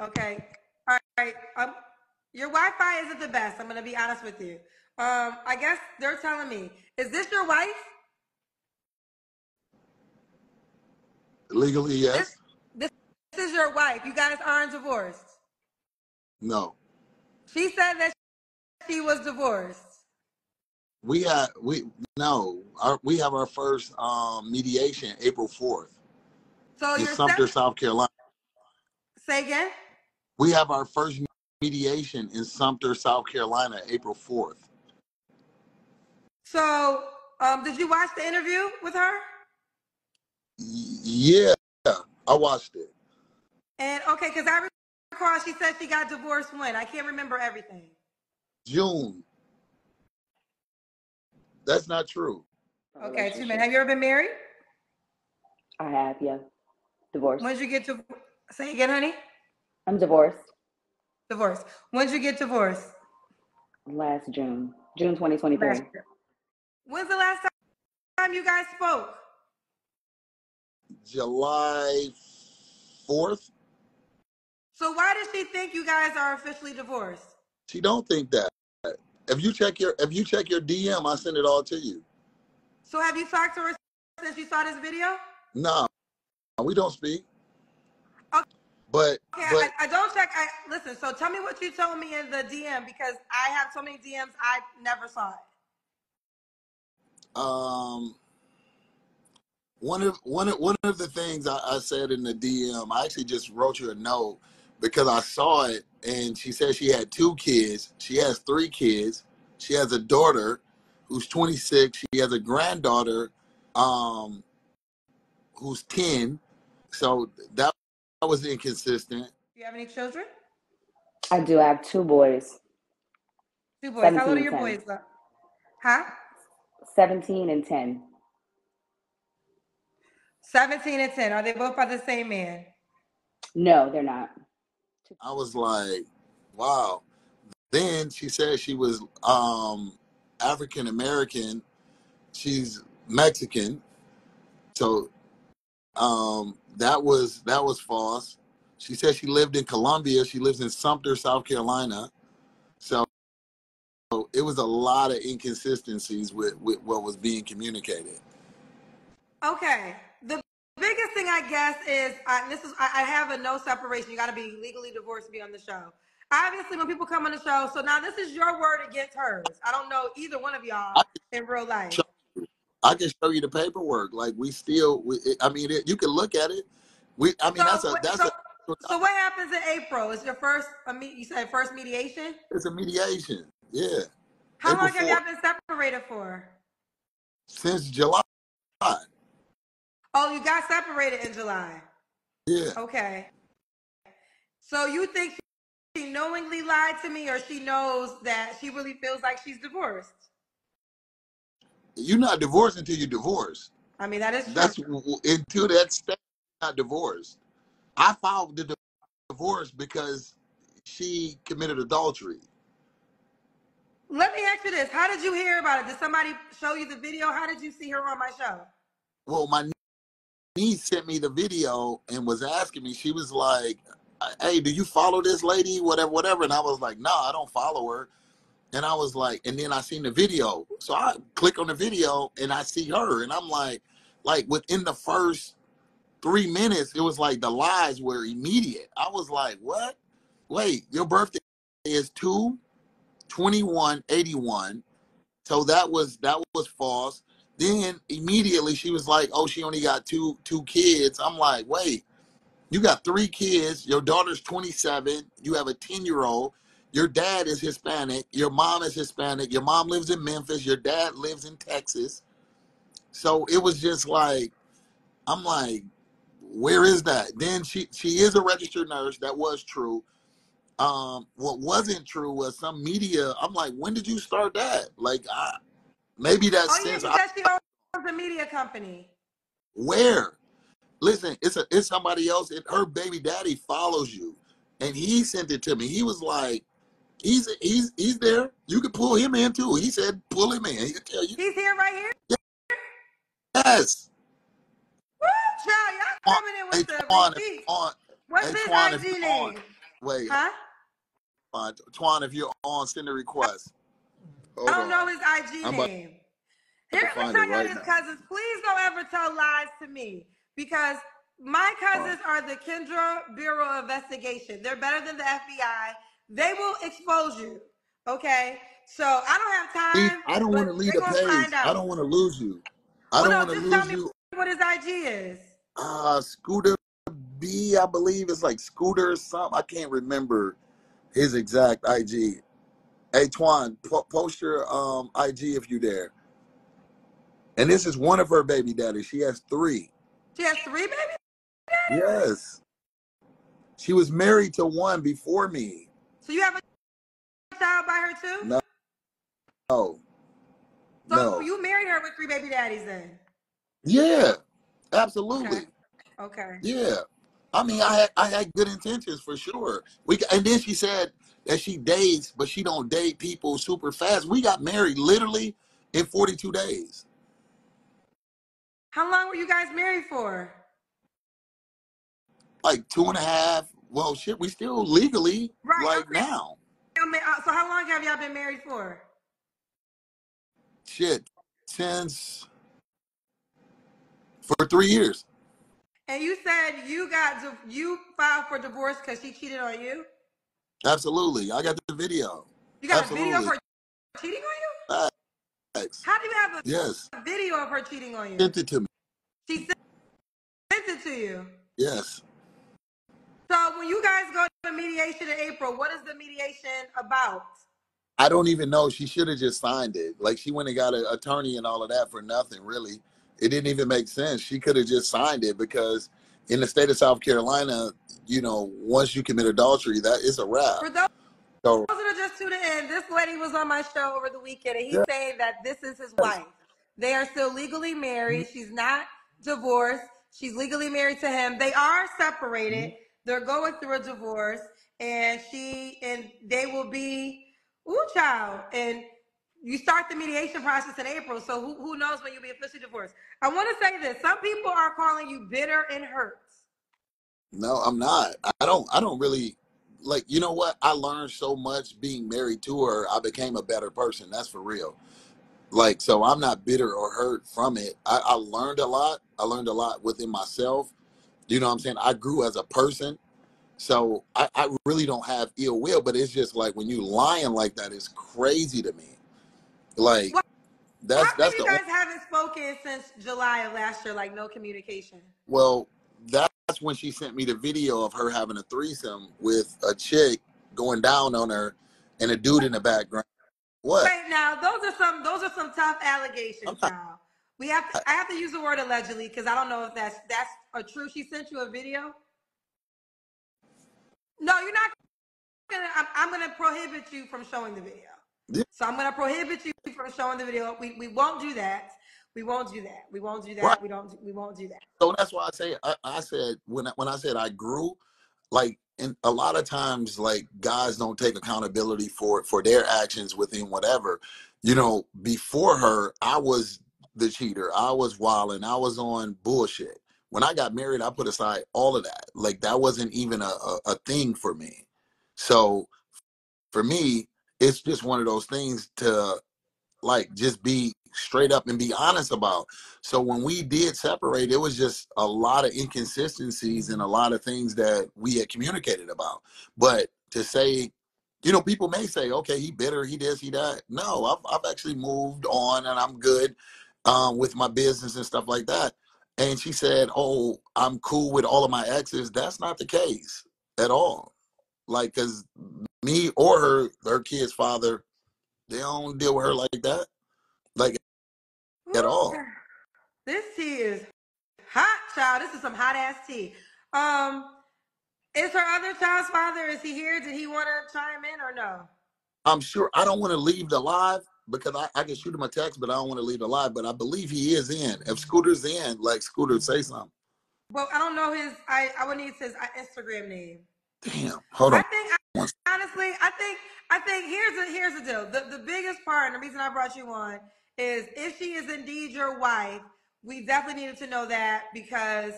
Okay. All right. Your Wi-Fi isn't the best. I'm gonna be honest with you. I guess they're telling me, is this your wife? Legally, This yes. this is your wife. You guys aren't divorced. No. She said that she was divorced. We had we no. We have our first mediation April 4th So in your step Sumter, South Carolina. say again. We have our first mediation in Sumter, South Carolina, April 4th. So did you watch the interview with her? Yeah, I watched it. And okay, because I recall she said she got divorced when. I can't remember everything. June. That's not true. Okay, 2 minutes. Have you ever been married? I have, yeah. Divorced. When did you get to say again, honey? I'm divorced. Divorced. When did you get divorced? Last June 2023. Last year. When's the last time you guys spoke? July 4th. So why does she think you guys are officially divorced? She don't think that. If you check your DM, I send it all to you. So have you talked to her since you saw this video? No, we don't speak. Okay. But I don't check. Listen. So tell me what you told me in the DM because I have so many DMs I never saw it. One of the things I said in the DM, I actually just wrote you a note because I saw it, and she said she had 2 kids. She has 3 kids. She has a daughter who's 26. She has a granddaughter who's 10. So that was inconsistent. Do you have any children? I do. I have 2 boys. 2 boys. How old are your 10. boys? Huh? 17 and 10. 17 and 10. Are they both by the same man? No, they're not. I was like, wow. Then she said she was African American. She's Mexican. So that was false. She said she lived in Columbia. She lives in Sumter, South Carolina. So it was a lot of inconsistencies with what was being communicated. Okay. The biggest thing I guess is I have a no separation. You got to be legally divorced to be on the show. Obviously, when people come on the show, so now this is your word against hers. I don't know either one of y'all in real life. I can show you the paperwork. Like you can look at it. So what happens in April? Is your first? You said first mediation. It's a mediation. Yeah. How long have y'all been separated for? Since July. Oh, you got separated in July. Yeah. Okay. So you think she knowingly lied to me, or she knows that she really feels like she's divorced? You're not divorced until you're divorced. I mean, that is true. That's until that stage, not divorced. I filed the divorce because she committed adultery. Let me ask you this. How did you hear about it? Did somebody show you the video? How did you see her on my show? Well, my niece sent me the video and was asking me. She was like, hey, do you follow this lady? Whatever. And I was like, no, I don't follow her. And I was like, and then I seen the video. So I click on the video and I see her. And I'm like within the first 3 minutes, it was like the lies were immediate. I was like, what? Wait, your birthday is 2/21/81. So that was false. Then immediately she was like, oh, she only got two kids. I'm like, wait, you got 3 kids. Your daughter's 27. You have a 10-year-old. Your dad is Hispanic. Your mom is Hispanic. Your mom lives in Memphis. Your dad lives in Texas. So it was just like, I'm like, where is that? Then she is a registered nurse. That was true. What wasn't true was some media. I'm like, when did you start that? Like, maybe that's since. Because she owns a media company. Where? Listen, it's somebody else. Her baby daddy follows you, and he sent it to me. He was like, he's there. You can pull him in too. He said, pull him in. He can tell you. He's here right here. Yes. Woo, child, y'all coming in with the receipts. What's his IG name? Wait, Huh? Twan, if you're on, send a request. I Hold don't know on. his IG I'm about name. Here, to let me find it tell y'all right this, now. cousins. Please don't ever tell lies to me because my cousins are the Kendra Bureau of Investigation. They're better than the FBI. They will expose you. Okay? So I don't have See, time, I don't want but to leave they're the going to find page. I out. don't want to lose you. I Well, don't no, want to just tell lose me you. what his IG is. Scooter B, I believe it's like Scooter or something. I can't remember his exact IG. Hey, Twan, post your IG if you dare. And this is one of her baby daddies. She has 3. She has 3 babies? Yes. She was married to one before me. So you have a child by her too? No, So no. you married her with 3 baby daddies then? Yeah, Okay. absolutely. Okay. Yeah. I mean, I had good intentions for sure. And then she said that she dates, but she don't date people super fast. We got married literally in 42 days. How long were you guys married for? Like 2.5. Well, shit, we still legally Right. I'm like saying, now. so how long have y'all been married for? Shit, since for 3 years. And you said you filed for divorce because she cheated on you. Absolutely. I got the video. You got a video of Absolutely. her cheating on you? Facts. How do you have Yes. a video of her cheating on you? Sent it to me. She sent it to you. Yes. So when you guys go to mediation in April, what is the mediation about? I don't even know. She should have just signed it. Like she went and got an attorney and all of that for nothing, really. It didn't even make sense. She could have just signed it because in the state of South Carolina, once you commit adultery, that is a wrap. For those So that are just tuning in, this lady was on my show over the weekend, and he's yes. saying that this is his wife. They are still legally married. She's not divorced. She's legally married to him. They are separated. They're going through a divorce, and they will be, ooh, child. And you start the mediation process in April, so who knows when you'll be officially divorced. I want to say this. Some people are calling you bitter and hurt. No, I'm not. I don't really like, you know what? I learned so much being married to her. I became a better person. That's for real. Like, so I'm not bitter or hurt from it. I learned a lot. I learned a lot within myself. You know what I'm saying? I grew as a person. So I really don't have ill will, but it's just like when you lying like that, it's crazy to me. Like Well, that's how come that's you the only, guys haven't spoken since July of last year? Like no communication. well, that's when she sent me the video of her having a threesome with a chick going down on her and a dude in the background. What? Wait, now those are some tough I'm allegations, not. child. I have to use the word allegedly because I don't know if that's a true. She sent you a video. No, you're not gonna. I'm gonna prohibit you from showing the video. Yeah, So I'm gonna prohibit you from showing the video. We won't do that. We won't do that. We won't do right. that. We won't do that. So that's why I say I said when I said I grew, like, and a lot of times like guys don't take accountability for their actions within whatever. Before her, I was the cheater. I was wilding. I was on bullshit. When I got married, I put aside all of that. Like that wasn't even a thing for me. So for me, it's just one of those things to like just be straight up and be honest about. So when we did separate, it was just a lot of inconsistencies and a lot of things that we had communicated about. But to say, people may say, okay, he bitter, he this, he that. No, I've actually moved on and I'm good with my business and stuff like that. And she said, oh, I'm cool with all of my exes. That's not the case at all. Like, because me or her kid's father, they don't deal with her like that. Like at Ooh, all. this tea is hot, child. This is some hot ass tea. Is her other child's father? Is he here? Did he want to chime in or no? I'm sure I don't want to leave the live because I can shoot him a text, but I don't want to leave the live. But I believe he is in. If Scooter's in, like Scooter, say something. Well, I don't know his. I would need his Instagram name. Damn. Hold I on. think honestly, I think here's the deal. The biggest part and the reason I brought you on is if she is indeed your wife, we definitely needed to know that because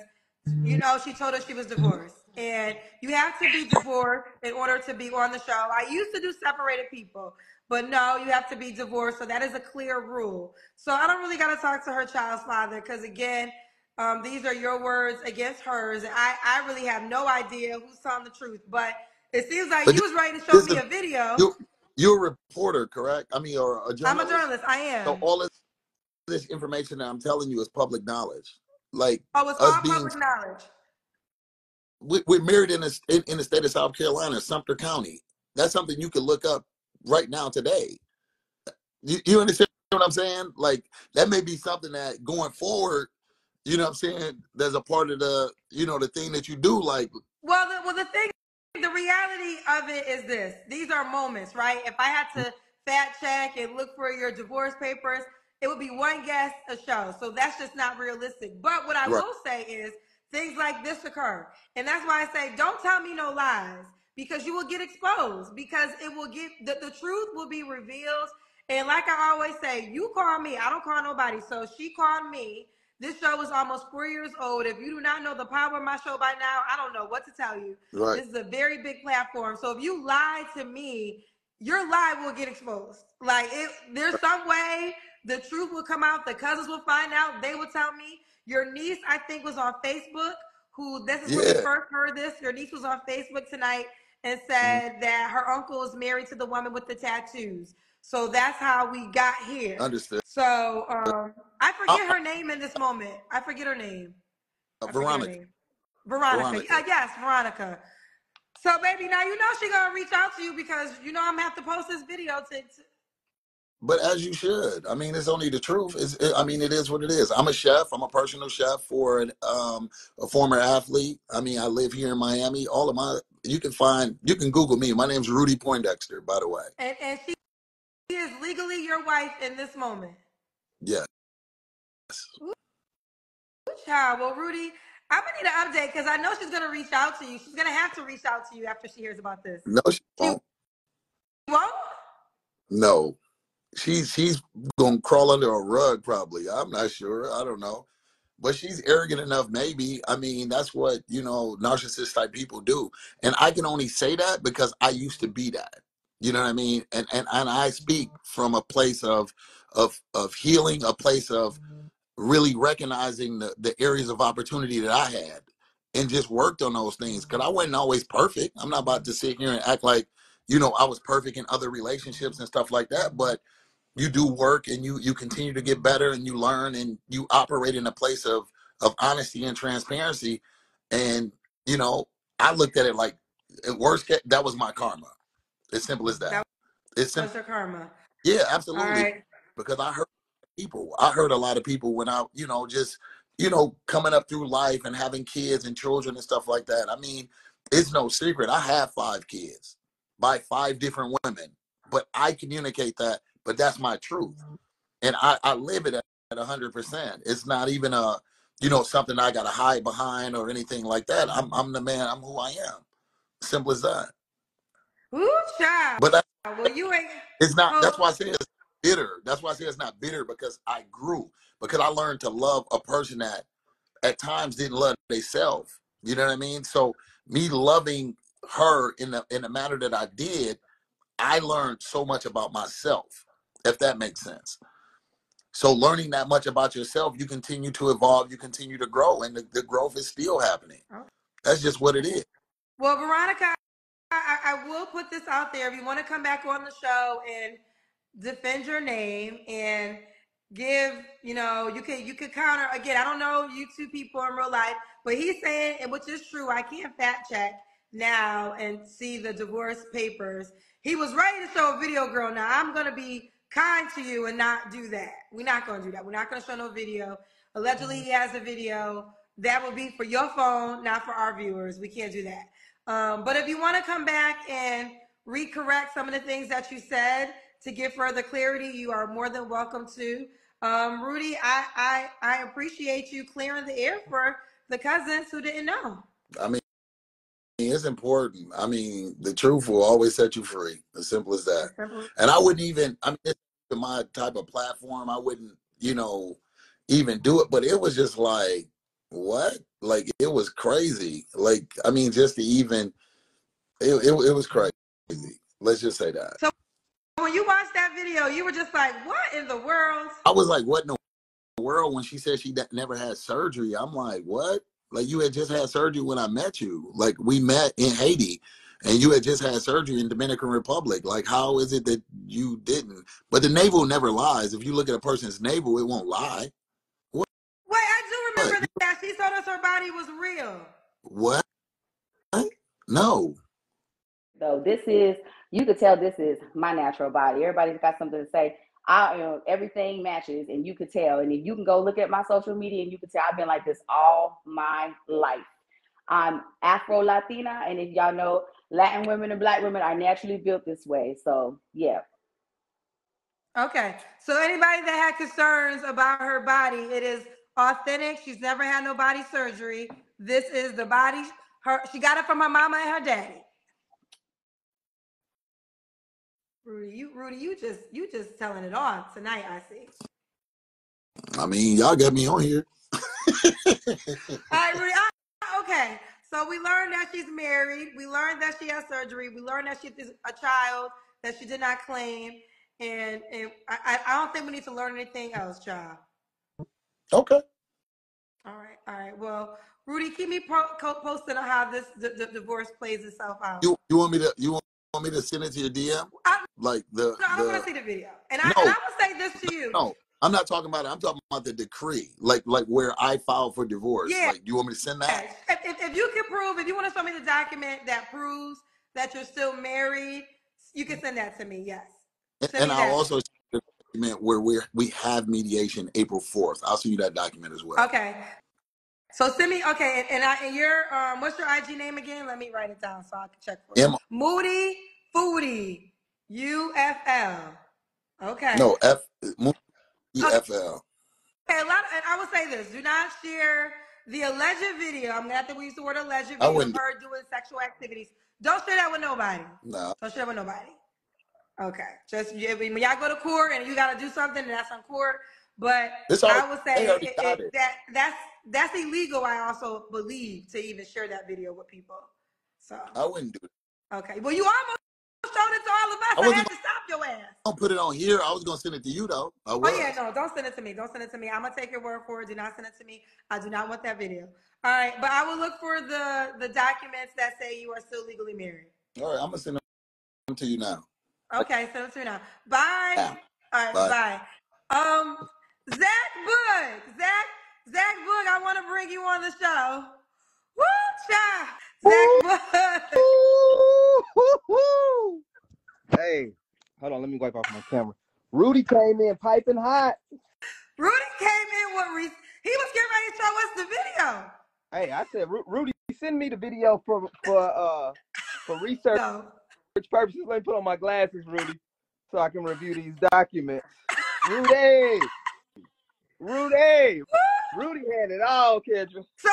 she told us she was divorced. And you have to be divorced in order to be on the show. I used to do separated people, but no, you have to be divorced. So that is a clear rule. So I don't really got to talk to her child's father because, again, these are your words against hers. And I really have no idea who's telling the truth. But it seems like But you was ready to show this me is a video. you're a reporter, correct? I mean, or a I'm a journalist. journalist. I So am. all of this information that I'm telling you is public knowledge. Like Oh, it's us all being, public knowledge. we're married in the state of South Carolina, Sumter County. That's something you can look up right now today. You understand what I'm saying? Like that may be something that going forward, you know what I'm saying, there's a part of the, the thing that you do like. Well, the thing, the reality of it is this: these are moments, right? If I had to fact check and look for your divorce papers, it would be one guest a show. So that's just not realistic. But what I Right. will say is things like this occur, and that's why I say don't tell me no lies because you will get exposed because it will get the truth will be revealed. And like I always say, you call me, I don't call nobody. So she called me. This show is almost 4 years old. If you do not know the power of my show by now, I don't know what to tell you. Right. This is a very big platform. So if you lie to me, your lie will get exposed. Like there's some way the truth will come out. The cousins will find out. They will tell me. Your niece, I think, was on Facebook. Who this is where we Yeah. first heard this. Your niece was on Facebook tonight and Mhm. said that her uncle is married to the woman with the tattoos. So that's how we got here. Understood. So I I, forget her name in this moment. I forget her name. I forget her Veronica. name. Veronica. Yes, Veronica. So, baby, now you know she gonna reach out to you because you know I'm gonna have to post this video to. But as you should. I mean, it's only the truth. I mean, it is what it is. I'm a chef. I'm a personal chef for a former athlete. I mean, I live here in Miami. You can Google me. My name's Rudy Poindexter, by the way. And she is legally your wife in this moment. Yes. Ooh, child. Well, Rudy, I'm gonna need an update because I know she's gonna reach out to you. She's gonna have to reach out to you after she hears about this. No, she won't. She won't? No. She's gonna crawl under a rug probably. I'm not sure. I don't know. But she's arrogant enough, maybe. I mean, that's what, narcissist type people do. And I can only say that because I used to be that. You know what I mean? And I speak from a place of healing, a place of really recognizing the areas of opportunity that I had and just worked on those things. Cause I wasn't always perfect. I'm not about to sit here and act like, I was perfect in other relationships and stuff like that. But you do work and you continue to get better and you learn and you operate in a place of honesty and transparency. And I looked at it like at worst case, that was my karma. As simple as that. It's What's simple. her karma? Yeah, All absolutely. right. Because I heard a lot of people when I, just, coming up through life and having kids and children and stuff like that. I mean, it's no secret. I have 5 kids by 5 different women, but I communicate that, but that's my truth. And I live it at 100%. It's not even something I got to hide behind or anything like that. I'm the man. I'm who I am. Simple as that. Ooh, child. But Well, you ain't. it's not. Oh, That's why I say it's bitter. That's why I say it's not bitter because I grew. Because I learned to love a person that at times didn't love themselves. You know what I mean? So me loving her in the manner that I did, I learned so much about myself. If that makes sense. So learning that much about yourself, you continue to evolve, you continue to grow, and the growth is still happening. That's just what it is. well, Veronica, I will put this out there. If you want to come back on the show and defend your name and give, you could counter again. I don't know you two people in real life, but he's saying, and which is true, I can't fact check now and see the divorce papers. He was ready to show a video, girl. Now I'm gonna be kind to you and not do that. We're not gonna do that. We're not gonna show no video. Allegedly, he has a video that will be for your phone, not for our viewers. We can't do that. But if you want to come back and recorrect some of the things that you said to give further clarity, you are more than welcome to. Rudy, I appreciate you clearing the air for the cousins who didn't know. I mean, it's important. I mean, the truth will always set you free. As simple as that. And I wouldn't even, I mean, it's my type of platform. I wouldn't, even do it. But it was just like, What? Like, it was crazy. Like, I mean, just to even, it was crazy. Let's just say that. So when you watched that video, you were just like, what in the world? I was like, what in the world? When she said she never had surgery, I'm like, what? Like, you had just had surgery when I met you. Like, we met in Haiti and you had just had surgery in Dominican Republic. Like, how is it that you didn't? But the navel never lies. If you look at a person's navel, it won't lie. What? Wait, I do What? remember that. She told us her body was real. What? No. So this is, you could tell this is my natural body. Everybody's got something to say. Everything matches, and you could tell. And if you can go look at my social media, and you can tell I've been like this all my life. I'm Afro Latina, and if y'all know, Latin women and Black women are naturally built this way. So yeah. Okay. So anybody that had concerns about her body, it is authentic. She's never had no body surgery. This is the body. She got it from her mama and her daddy. Rudy, you just telling it on tonight, I see. I mean, y'all got me on here. All right, Rudy. Okay. So we learned that she's married. We learned that she has surgery. We learned that she is a child that she did not claim. And I don't think we need to learn anything else, child. Okay. All right. Well, Rudy, keep me posted on how this the divorce plays itself out. You want me to send it to your DM? No, I don't want to see the video. And I will say this to you. No, I'm not talking about it. I'm talking about the decree, like where I filed for divorce. Yeah. Like, you want me to send that? If you can prove, if you want to show me the document that proves that you're still married, you can send that to me. Yes. And I'll also send the document where we have mediation April 4th. I'll send you that document as well. Okay. So send me, okay, and your what's your IG name again? Let me write it down so I can check for you. Moody Foodie UFL. Okay. No, Moody UFL. Okay, and I will say this: do not share the alleged video. I'm gonna have to use the word alleged video of her doing sexual activities. Don't share that with nobody. No. Don't share that with nobody. Okay. Just when y'all go to court and you gotta do something, and that's on court. But I would say that's illegal. I also believe to even share that video with people. So I wouldn't do it. Okay. Well, you almost showed it to all of us. I had to stop your ass. Don't put it on here. I was gonna send it to you though. Oh yeah, no, don't send it to me. Don't send it to me. I'm gonna take your word for it. Do not send it to me. I do not want that video. All right, but I will look for the documents that say you are still legally married. All right, I'm gonna send them to you now. Okay, send them to me now. Bye. Yeah. All right, bye. Zach Boog, I want to bring you on the show. Woo, child. Zach Boog. Hey, hold on, let me wipe off my camera. Rudy came in piping hot. Rudy came in he was getting ready to show us the video. Hey, I said, Rudy, send me the video for research purposes. Let me put on my glasses, Rudy, so I can review these documents. Rudy had it all, Kendra. So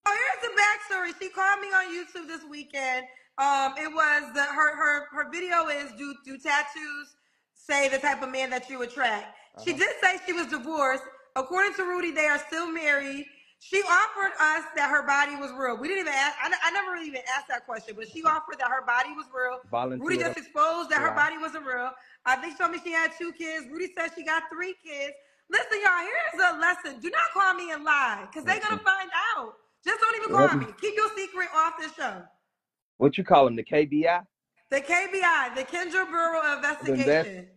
here's the backstory. She called me on YouTube this weekend. It was her video is do tattoos say the type of man that you attract. She did say she was divorced. According to Rudy, they are still married. She offered us that her body was real. We didn't even ask. I never really even asked that question, but she offered that her body was real. Rudy just exposed that her body wasn't real. I think she told me she had 2 kids. Rudy said she got 3 kids. Listen, y'all, here's a lesson. Do not call me and lie, because they're going to find out. Just don't even call me. Keep your secret off this show. What you call them, the KBI? The KBI, the Kendra Bureau Investigation.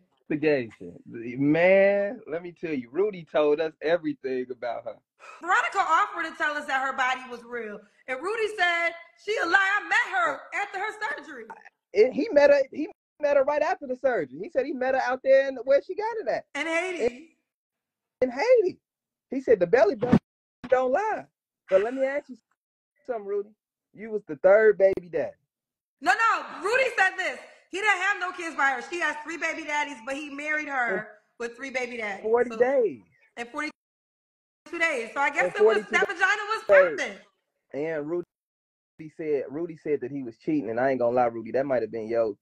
Man, let me tell you, Rudy told us everything about her. Veronica offered to tell us that her body was real. And Rudy said, she a lie. I met her after her surgery. He met her right after the surgery. He said he met her out there where she got it at. In Haiti. In Haiti. He said the belly button don't lie. But let me ask you something, Rudy. You was the 3rd baby daddy. No. Rudy said this. He didn't have no kids by her. She has 3 baby daddies, but he married her with 3 baby daddies. 40 days. And 42 days. So I guess that vagina was perfect. And Rudy said that he was cheating, and I ain't gonna lie, Rudy, that might have been your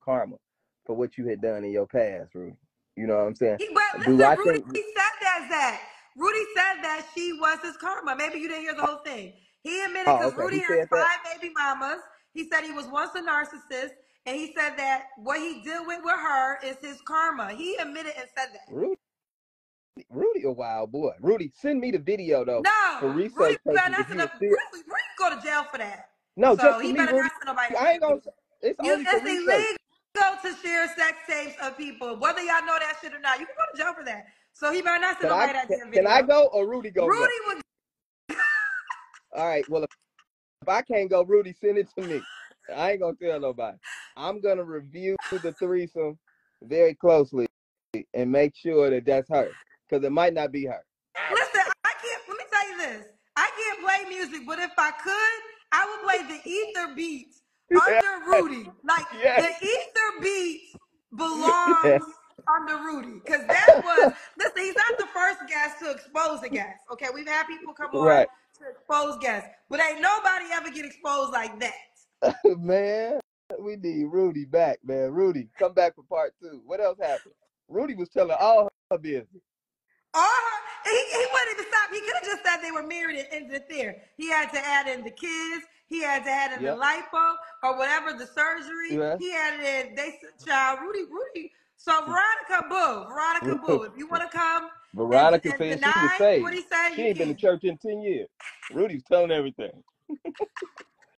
karma for what you had done in your past, Rudy. You know what I'm saying? Rudy said that, Zach. Rudy said that she was his karma. Maybe you didn't hear the whole thing. He admitted Oh, because okay. Rudy He has said that. 5 baby mamas. He said he was once a narcissist, and he said that what he did with her is his karma. He admitted and said that. Rudy a wild boy. Rudy, send me the video though for No, Rudy research better purposes. not If send you up. would see Rudy go to jail for that. No, So just for he me, better Rudy. not send nobody I ain't to gonna. jail. It's only for It's research. illegal to share sex tapes of people, whether y'all know that shit or not. You can go to jail for that. So he better not send nobody that damn video. Can I go or Rudy go? Rudy would. All right. Well, if I can't go, Rudy, send it to me. I ain't gonna tell nobody. I'm gonna review the threesome very closely and make sure that that's her, because it might not be her. Listen, I can't. Let me tell you this. I can't play music, but if I could, I would play the ether beats under Rudy. Like Yes. the ether beats belongs under Rudy, because that was. Listen, he's not the first guest to expose a guest. Okay, we've had people come on Right. to expose guests, but ain't nobody ever get exposed like that. Man, we need Rudy back, man. Rudy, come back for part 2. What else happened? Rudy was telling all her business. He wouldn't even stop. He could have just said they were married and ended it there. He had to add in the kids. He had to add in the lipo or whatever, the surgery. Yeah. He added in child Rudy. So Veronica Boo, if you want to come Veronica and said she was deny saved. what he said, She you ain't been to can. church in 10 years. Rudy's telling everything.